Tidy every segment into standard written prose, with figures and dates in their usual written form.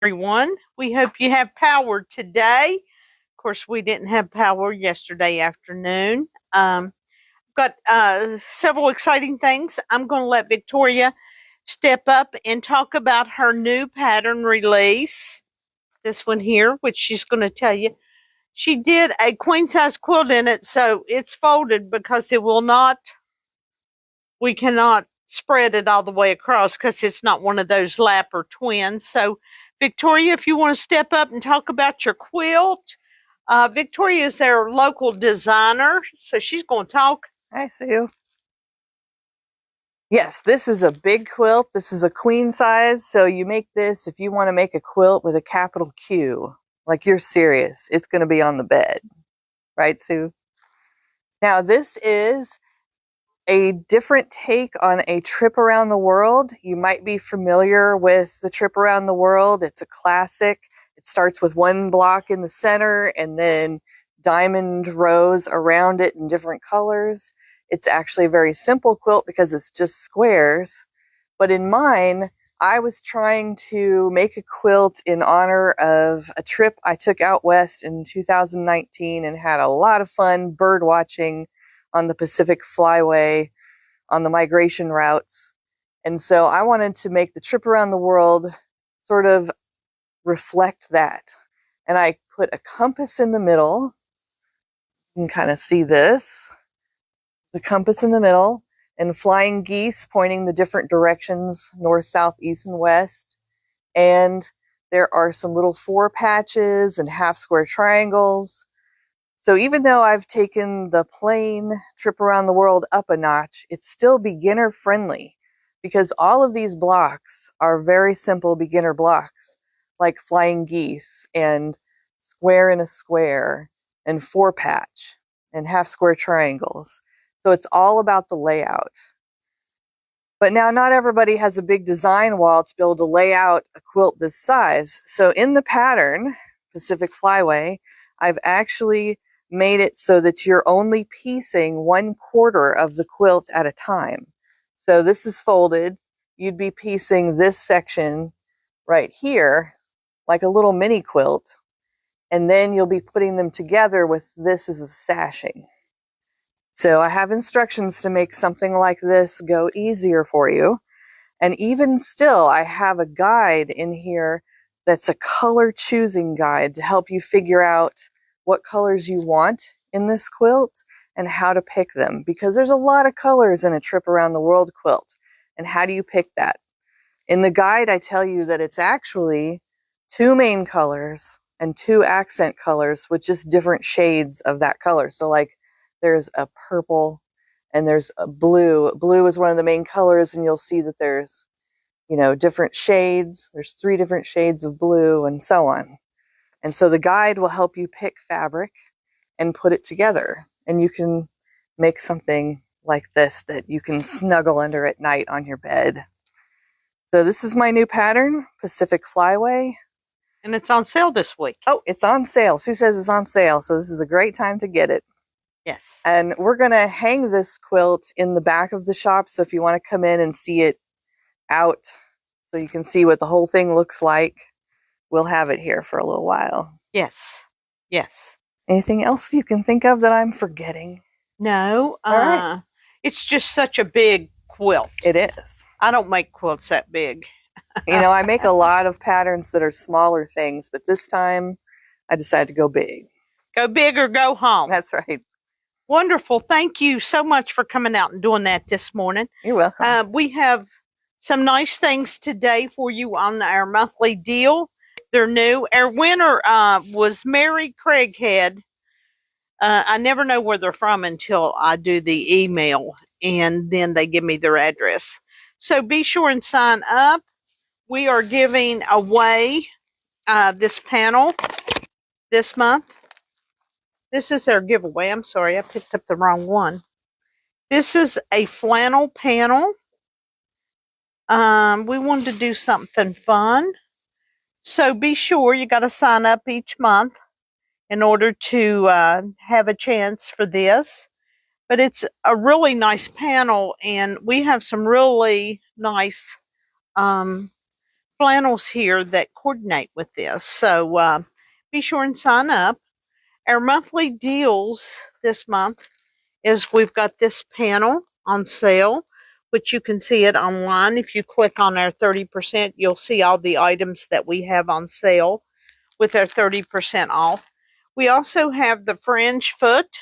Everyone. We hope you have power today. Of course, we didn't have power yesterday afternoon. Got several exciting things. I'm going to let Victoria step up and talk about her new pattern release. This one here, which she's going to tell you. She did a queen size quilt in it, so it's folded because we cannot spread it all the way across because it's not one of those lapper twins. So, Victoria, if you want to step up and talk about your quilt, Victoria is their local designer, so she's going to talk. Hi, Sue. Yes, this is a big quilt. This is a queen size, so you make this if you want to make a quilt with a capital Q. Like, you're serious. It's going to be on the bed. Right, Sue? Now, this is a different take on a trip around the world. You might be familiar with the trip around the world. It's a classic. It starts with one block in the center and then diamond rows around it in different colors. It's actually a very simple quilt because it's just squares. But in mine, I was trying to make a quilt in honor of a trip I took out west in 2019 and had a lot of fun bird watching on the Pacific Flyway on the migration routes. And so I wanted to make the trip around the world sort of reflect that. And I put a compass in the middle. You can kind of see this. The compass in the middle and flying geese pointing the different directions, north, south, east, and west. And there are some little 4 patches and half square triangles. So even though I've taken the plain trip around the world up a notch, it's still beginner friendly because all of these blocks are very simple beginner blocks, like flying geese and square in a square and 4 patch and half square triangles. So it's all about the layout. But now not everybody has a big design wall to be able to lay out a quilt this size. So in the pattern, Pacific Flyway, I've actually made it so that you're only piecing 1/4 of the quilt at a time. So this is folded. You'd be piecing this section right here like a little mini quilt. And then you'll be putting them together with this as a sashing. So I have instructions to make something like this go easier for you. And even still, I have a guide in here that's a color choosing guide to help you figure out what colors you want in this quilt and how to pick them. Because there's a lot of colors in a trip around the world quilt. And how do you pick that? In the guide, I tell you that it's actually 2 main colors and 2 accent colors with just different shades of that color. So like there's a purple and there's a blue. Blue is one of the main colors, and you'll see that there's, different shades. There's 3 different shades of blue and so on. And so the guide will help you pick fabric and put it together. And you can make something like this that you can snuggle under at night on your bed. So this is my new pattern, Pacific Flyway. And it's on sale this week. Oh, it's on sale. Sue says it's on sale, so this is a great time to get it. Yes. And we're going to hang this quilt in the back of the shop, so if you want to come in and see it out so you can see what the whole thing looks like, we'll have it here for a little while. Yes. Yes. Anything else you can think of that I'm forgetting? No. All right. It's just such a big quilt. It is. I don't make quilts that big. I make a lot of patterns that are smaller things, but this time I decided to go big. Go big or go home. That's right. Wonderful. Thank you so much for coming out and doing that this morning. You're welcome. We have some nice things today for you on our monthly deal. They're new. Our winner was Mary Craighead. I never know where they're from until I do the email, and then they give me their address. So be sure and sign up. We are giving away this panel this month. This is our giveaway. I'm sorry, I picked up the wrong one. This is a flannel panel. We wanted to do something fun. So be sure you got to sign up each month in order to have a chance for this. But it's a really nice panel, and we have some really nice flannels here that coordinate with this. So be sure and sign up. Our monthly deals this month is we've got this panel on sale, which you can see it online. If you click on our 30%, you'll see all the items that we have on sale with our 30% off. We also have the fringe foot.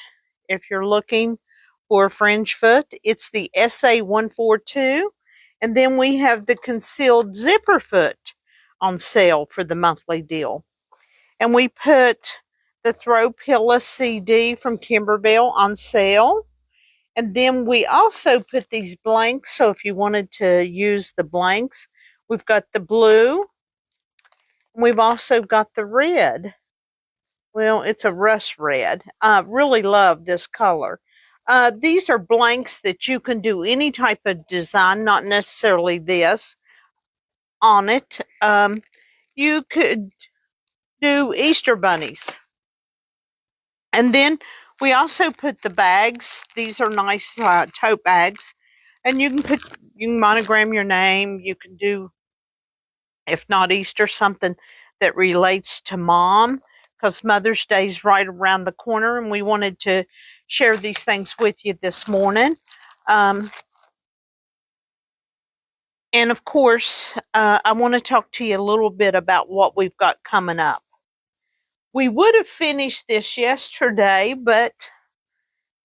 If you're looking for a fringe foot, it's the SA142. And then we have the concealed zipper foot on sale for the monthly deal. And we put the Throw Pillow CD from Kimberbell on sale. And then we also put these blanks. So if you wanted to use the blanks, we've got the blue. We've also got the red. Well, it's a rust red. I really love this color. These are blanks that you can do any type of design, not necessarily this, on it. You could do Easter bunnies. And then we also put the bags. These are nice tote bags. And you can monogram your name. You can do, if not Easter, something that relates to mom, because Mother's Day is right around the corner, and we wanted to share these things with you this morning. And of course, I want to talk to you a little bit about what we've got coming up. We would have finished this yesterday, but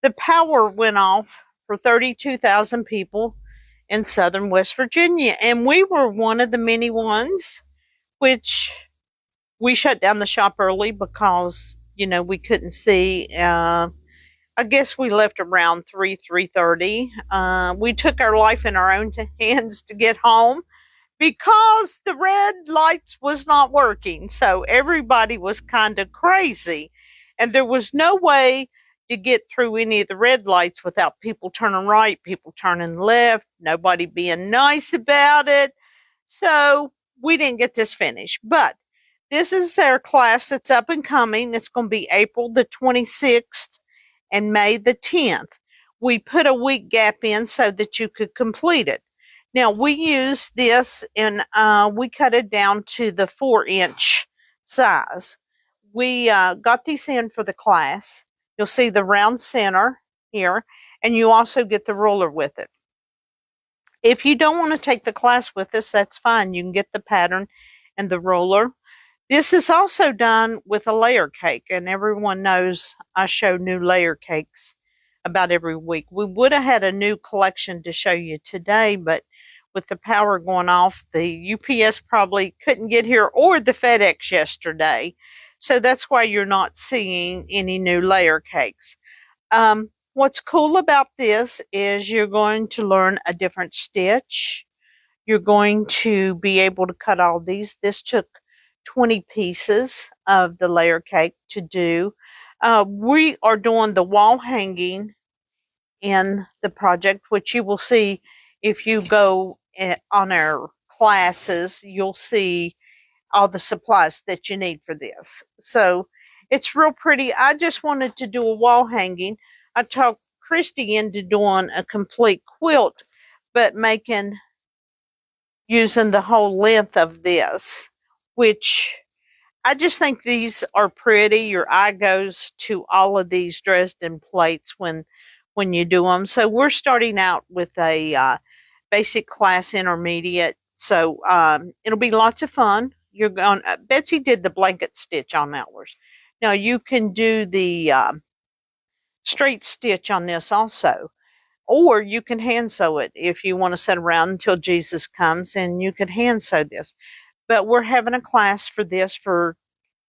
the power went off for 32,000 people in southern West Virginia, and we were one of the many ones, which we shut down the shop early because, we couldn't see. I guess we left around 3:30. We took our life in our own hands to get home because the red lights was not working. So everybody was kind of crazy. And there was no way to get through any of the red lights without people turning right, people turning left, nobody being nice about it. So we didn't get this finished. But this is our class that's up and coming. It's going to be April the 26th and May the 10th. We put a week gap in so that you could complete it. Now, we use this and we cut it down to the 4-inch size. We got these in for the class. You'll see the round center here, and you also get the ruler with it. If you don't want to take the class with us, that's fine. You can get the pattern and the ruler. This is also done with a layer cake, and everyone knows I show new layer cakes about every week. We would have had a new collection to show you today, but with the power going off, the UPS probably couldn't get here, or the FedEx yesterday. So that's why you're not seeing any new layer cakes. What's cool about this is you're going to learn a different stitch. You're going to be able to cut all these. This took 20 pieces of the layer cake to do. We are doing the wall hanging in the project, which you will see if you go on our classes. You'll see all the supplies that you need for this. So it's real pretty. I just wanted to do a wall hanging. I talked Christy into doing a complete quilt, but using the whole length of this, which I just think these are pretty. Your eye goes to all of these Dresden plates when you do them. So we're starting out with a basic class intermediate. So it'll be lots of fun. You're going. Betsy did the blanket stitch on ours. Now you can do the straight stitch on this also, or you can hand sew it if you want to sit around until Jesus comes, and you can hand sew this. But we're having a class for this for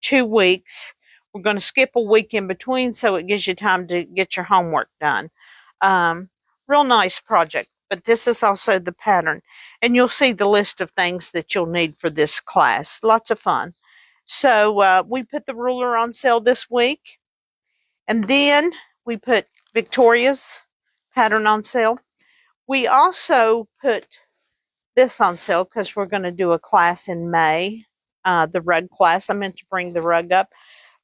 2 weeks. We're going to skip a week in between so it gives you time to get your homework done. Real nice project. But this is also the pattern. And you'll see the list of things that you'll need for this class. Lots of fun. So we put the ruler on sale this week. And then we put Victoria's pattern on sale. We also put this on sale because we're going to do a class in May, the rug class. I meant to bring the rug up.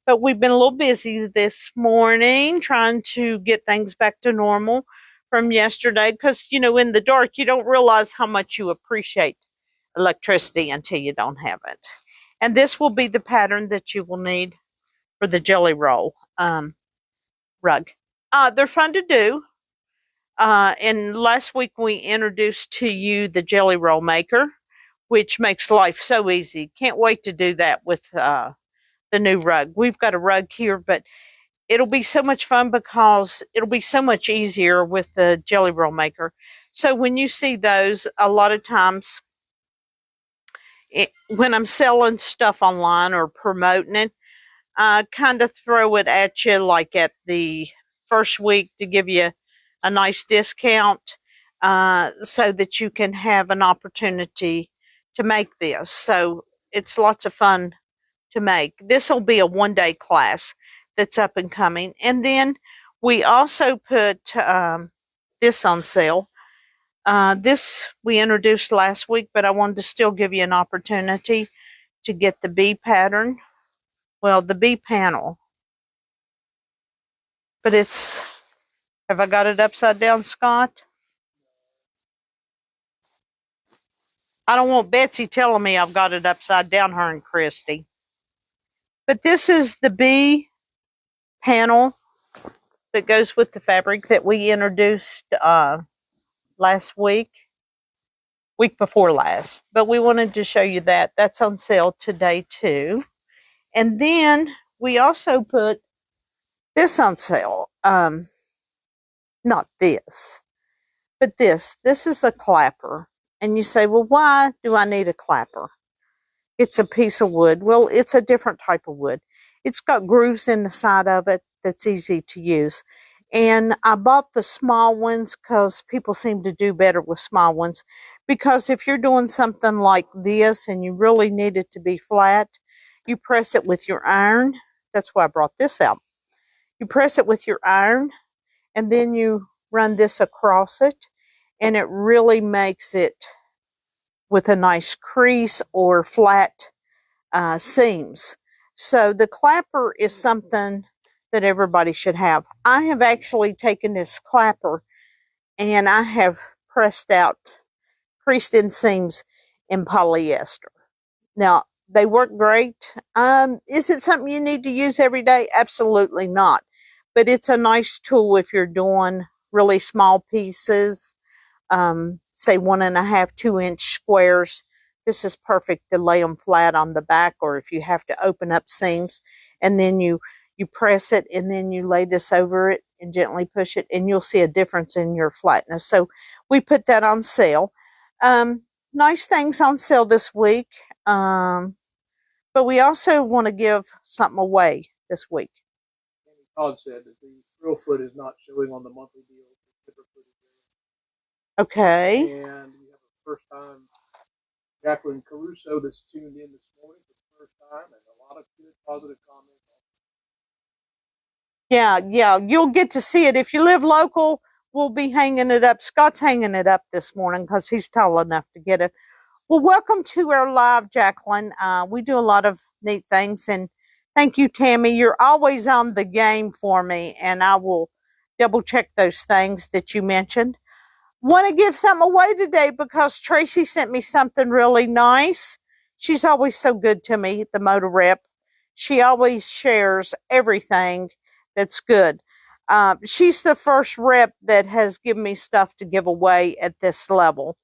But we've been a little busy this morning trying to get things back to normal from yesterday because, in the dark, you don't realize how much you appreciate electricity until you don't have it. And this will be the pattern that you will need for the jelly roll rug. They're fun to do. And last week we introduced to you the jelly roll maker, which makes life so easy. Can't wait to do that with the new rug. We've got a rug here, but it'll be so much fun because it'll be so much easier with the jelly roll maker. So when you see those, a lot of times when I'm selling stuff online or promoting it, I kind of throw it at you like at the first week to give you a nice discount so that you can have an opportunity to make this. So it's lots of fun to make. This will be a one-day class that's up and coming. And then we also put this on sale. This we introduced last week, but I wanted to still give you an opportunity to get the bee pattern. Well, the bee panel. But it's, have I got it upside down, Scott? I don't want Betsy telling me I've got it upside down, her and Christy. But this is the bee panel that goes with the fabric that we introduced last week before last. But we wanted to show you that. That's on sale today too. And then we also put this on sale. Not this, but this. This is a clapper. And you say, well, why do I need a clapper? It's a piece of wood. Well, it's a different type of wood. It's got grooves in the side of it that's easy to use. And I bought the small ones because people seem to do better with small ones. Because if you're doing something like this and you really need it to be flat, you press it with your iron. That's why I brought this out. You press it with your iron and then you run this across it. And it really makes it with a nice crease or flat seams. So the clapper is something that everybody should have. I have actually taken this clapper and I have pressed out creased in seams in polyester. Now, they work great. Is it something you need to use every day? Absolutely not. But it's a nice tool if you're doing really small pieces, say 1.5, 2-inch squares. This is perfect to lay them flat on the back, or if you have to open up seams, and then you press it and then you lay this over it and gently push it, and you'll see a difference in your flatness. So we put that on sale. Nice things on sale this week, but we also want to give something away this week. Todd said that the real foot is not showing on the monthly deal. Okay. And we have a first time Jacqueline Caruso that's tuned in this morning for the first time, and a lot of good positive comments. Yeah, you'll get to see it. If you live local, we'll be hanging it up. Scott's hanging it up this morning because he's tall enough to get it. Well, welcome to our live, Jacqueline. We do a lot of neat things, and thank you, Tammy. You're always on the game for me, and I will double check those things that you mentioned. Want to give something away today because Tracy sent me something really nice. She's always so good to me, the motor rep. She always shares everything that's good. She's the first rep that has given me stuff to give away at this level.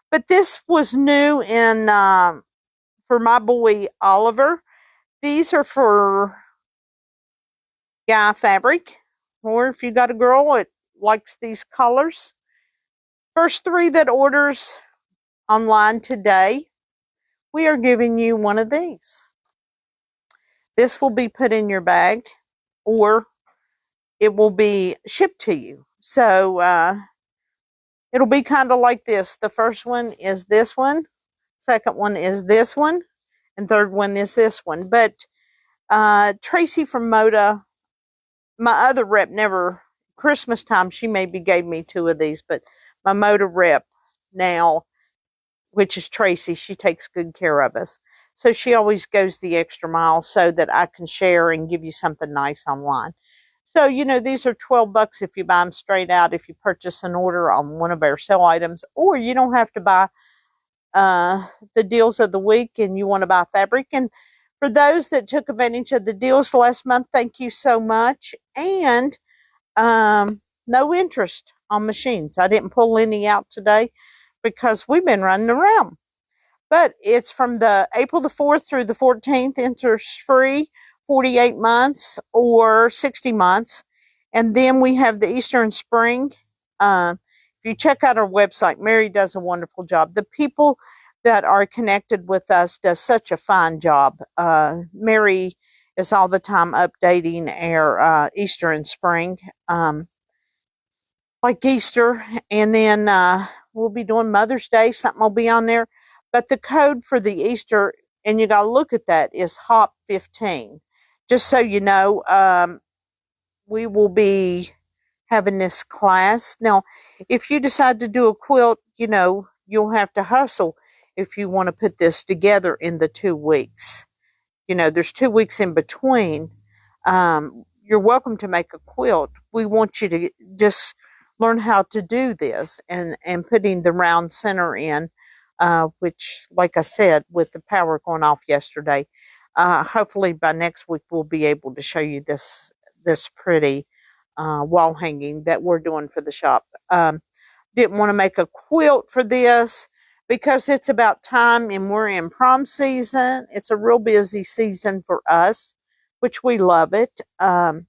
But this was new in for my boy Oliver. These are for guy fabric, or if you got a girl that likes these colors. First 3 that orders online today, we are giving you one of these. This will be put in your bag, or it will be shipped to you. So it'll be kind of like this. The first one is this one, second one is this one, and third one is this one. But Tracy from Moda, my other rep, never, Christmas time, she maybe gave me 2 of these, but my Moda rep now, which is Tracy, she takes good care of us. So she always goes the extra mile so that I can share and give you something nice online. So, you know, these are $12 if you buy them straight out, if you purchase an order on one of our sale items, or you don't have to buy the deals of the week and you want to buy fabric. And for those that took advantage of the deals last month, thank you so much. And no interest on machines. I didn't pull any out today because we've been running around. But it's from the April the 4th through the 14th, interest free, 48 months or 60 months. And then we have the Easter and spring. If you check out our website, Mary does a wonderful job. The people that are connected with us does such a fine job. Mary is all the time updating our Easter and spring, like Easter, and then we'll be doing Mother's Day. Something will be on there. But the code for the Easter, and you got to look at that, is HOP 15. Just so you know, we will be having this class. Now, if you decide to do a quilt, you know, you'll have to hustle if you want to put this together in the 2 weeks. You know, there's 2 weeks in between. You're welcome to make a quilt. We want you to just learn how to do this and putting the round center in, which, like I said, with the power going off yesterday, hopefully by next week we'll be able to show you this pretty wall hanging that we're doing for the shop. Didn't want to make a quilt for this because it's about time and we're in prom season. It's a real busy season for us, which we love it. But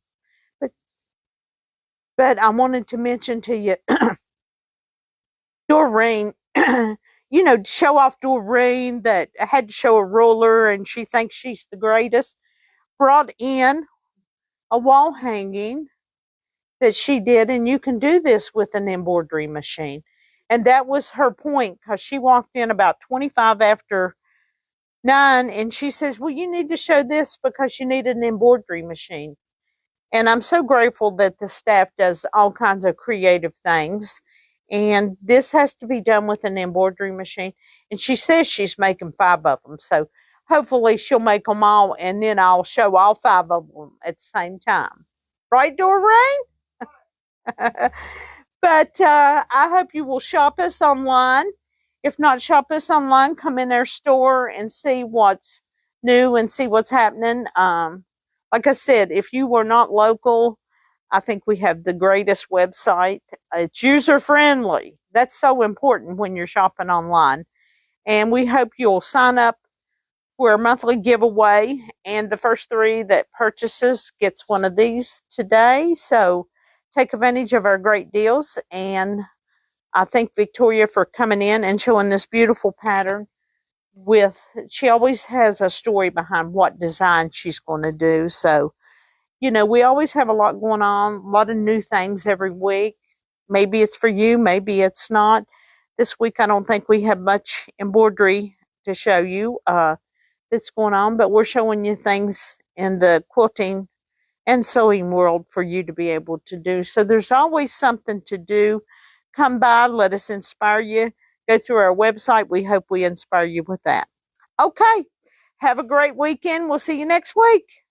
I wanted to mention to you, Doreen, you know, show off Doreen that had to show a ruler and she thinks she's the greatest, brought in a wall hanging that she did, and you can do this with an embroidery machine. And that was her point, because she walked in about 25 after 9, and she says, well, you need to show this because you need an embroidery machine. And I'm so grateful that the staff does all kinds of creative things. And this has to be done with an embroidery machine. And she says she's making 5 of them. So hopefully she'll make them all, and then I'll show all 5 of them at the same time. Right, Doreen? But I hope you will shop us online. If not shop us online, come in our store and see what's new and see what's happening. Like I said, if you were not local, I think we have the greatest website. It's user friendly. That's so important when you're shopping online. And we hope you'll sign up for a monthly giveaway. And the first 3 that purchases gets one of these today. So take advantage of our great deals. And I thank Victoria for coming in and showing this beautiful pattern. She always has a story behind what design she's going to do. So, you know, we always have a lot going on, a lot of new things every week. Maybe it's for you, maybe it's not. This week I don't think we have much embroidery to show you that's going on, but we're showing you things in the quilting and sewing world for you to be able to do. So there's always something to do. Come by, let us inspire you. Go through our website. We hope we inspire you with that. Okay, have a great weekend. We'll see you next week.